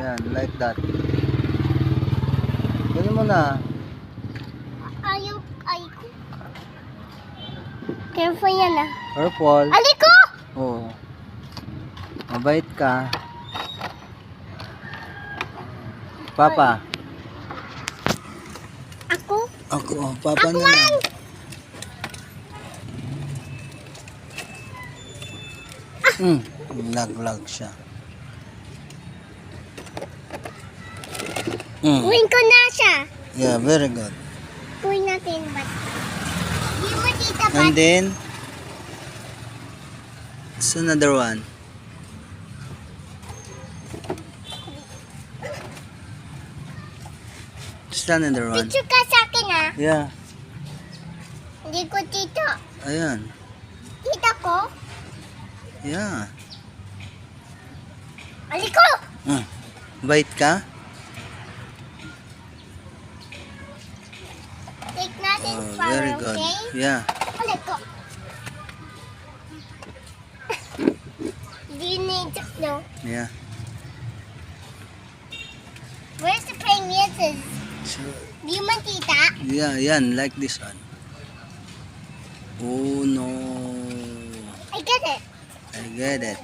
Yan, like that. Ganun mo na. Ayaw ko. Careful yan ah. Purple. Aliko! Oh. Mabait ka. Papa. Ako? Ako, papa Ako na lang. Lag siya. Uwin ko na siya. Yeah, very good. Uwin natin ba't? Di mo tita ba't? And then, it's another one. It's another one. Picture ka sa akin ah. Yeah, Hindi ko tito. ayan. Tita ko? Yeah. Aliko! Bait ka? Take natin Oh, far, very good. okay? Yeah. Aliko! Do you need to know? Yeah. Where's the praying mantis? So, Di mo tita? yeah, yan, like this one. Oh no. I get it. I get it.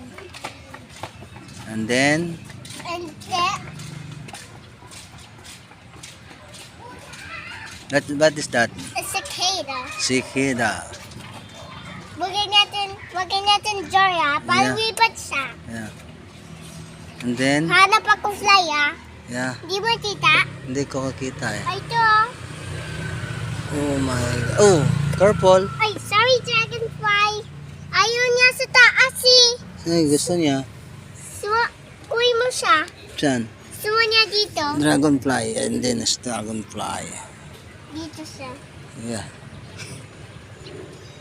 And then, And that, what is that? a cicada. Cicada. Wagay natin Joya para Yeah. lipat siya. Yeah. And then, Hanap ako fly ah. yeah, Di mo tita? hindi ko kakita eh. Ay, ito oh. Oh my God. Oh, purple. Ay, sorry dragonfly. Ayaw niya sa taas eh. Ay, gusto niya. Uwi mo siya. Saan? Sumo niya dito. Dragonfly. And then, it's dragonfly. Dito siya. Yeah.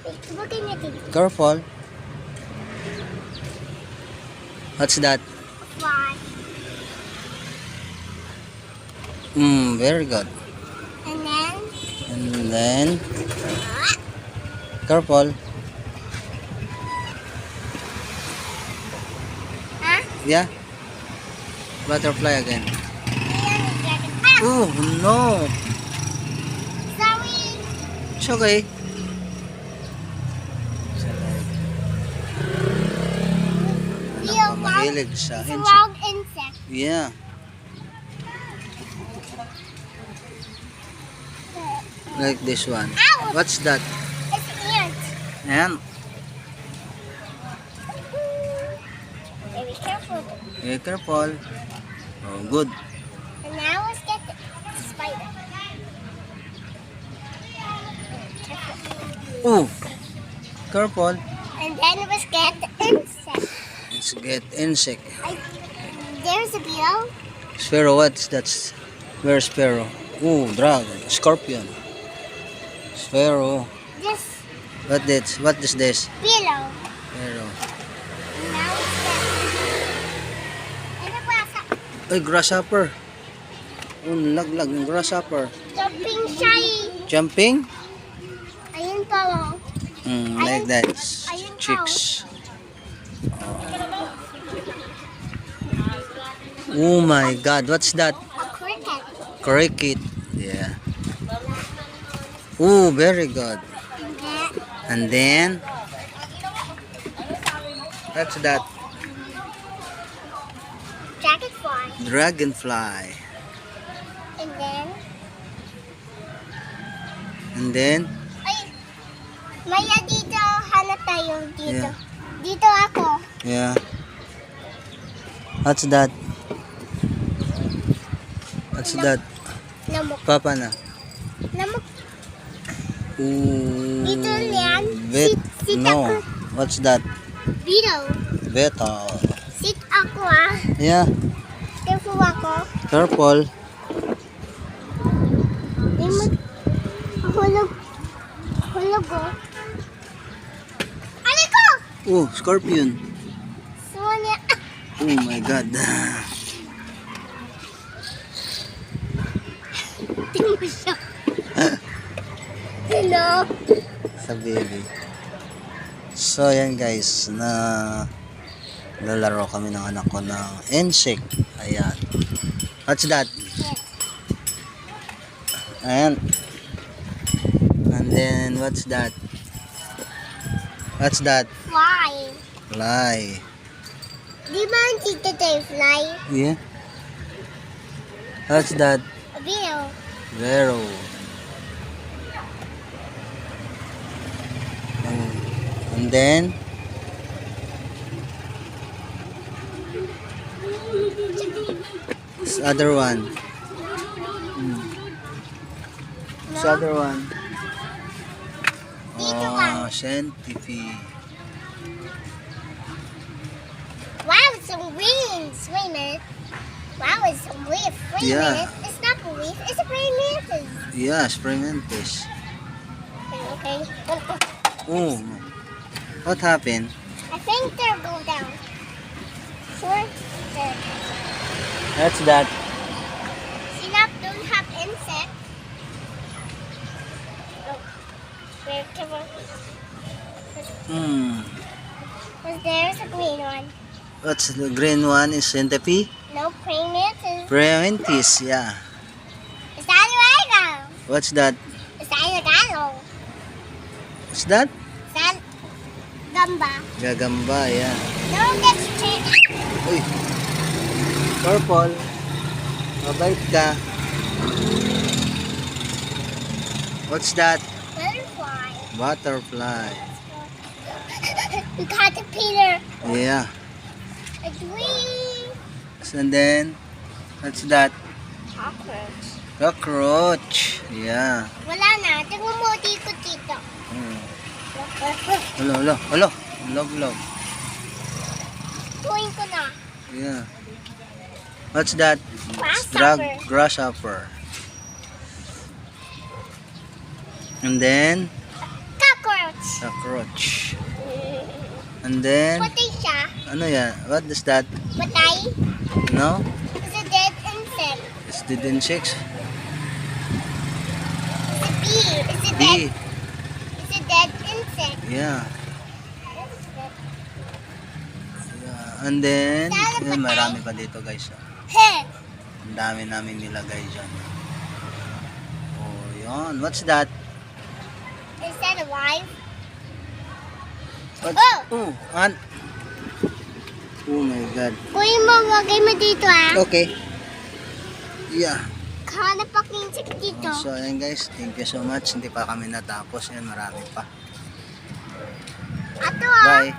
Wagay natin Purple. What's that? fly. Very good. And then, And then, purple. ah? Yeah. Butterfly again. Ayan yung dragon. Ah! Oh no. Sorry. It's okay. Mahilig sa It's a insect. wild insect. Yeah. Like this one. Ow! What's that? It's ant. And Very careful. be careful. Oh, good. And now let's get the spider. Oh, careful. And then let's get the insect. Let's get insect. There's a beetle. Sparrow. What's that? Where's sparrow? Oh, dragon. Scorpion. Sparrow. This What is this? beetle. Sparrow. And now let's get. Ano ba sa Ay, grasshopper. Oh, laglag ng grasshopper. jumping shy? Jumping? Ayun pa oh. Like that. Ayun pa, Chicks. Oh my God, what's that? A cricket. Cricket. Yeah. Oh, very good. And then And then, what's that? dragonfly. Dragonfly. And then, And then, ay, Maya dito, hanap tayo dito. Yeah. Dito ako. yeah. What's that? What's that? Lamok. Papa na. Lamok. Ooh. Dito yan. Vet. Sit No. ako. What's that? Beetle. Beetle. Sit ako ah. Yeah. Careful ako. Purple. Di mo, hulog. Hulog oh. Ano ko? Oh, scorpion. Sumo niya. Oh my God. Tingnan mo siya. Hello. Sa baby. So, yan guys, na Lalaro kami ng anak ko ng insect. Ayan. What's that? Ayan. And then, what's that? What's that? Fly. Fly. Di ba ang tita tayo fly? Yeah. What's that? A beetle. Vero. And then, this other one. This No? other one. Dito ka. Oh, centipede. Wow, some wings. Wait a minute. Wow, it's a leaf. Wait a Yeah. minute. It's not a leaf. It's a praying mantis. Yeah, spring mantis. Okay. Oh, what happened? I think they'll go down. Sure. There. That's that. Sinap don't have insect. Oh. Where, come on. Because there's a green one. What's the green one? Is centipede? No praying mantis. Praying mantis, yeah. Is that a rhino? What's that? Is that a galo? What's that? Is that gamba? Gagamba, yeah. No, that's change. Uy. Purple. Mabait ka. What's that? Butterfly. Butterfly. We caterpillar. Yeah. A tree. And then, what's that? Cockroach. Cockroach. Yeah. Wala na. Tingnan mo dito dito. Hello. Log. Tuwing ko na. Yeah. What's that? Grasshopper. Grasshopper. And then, Cockroach. cockroach. And then, Patay siya. ano yan? What is that? Patay. No? It's a dead insect. It's the insects. It's a bee. It's a Bee. dead. It's a dead insect. Yeah. And then, yun, marami pa dito guys. Hey. Ang dami namin nilagay dyan. Oh, yun. What's that? Is that alive? What's, Oh! Oh my God. Kuya mo, wagay mo dito Okay. Yeah. Hanap ako insect dito. So, ayan guys. Thank you so much. Hindi pa kami natapos. Yan, marami pa. Ato Bye.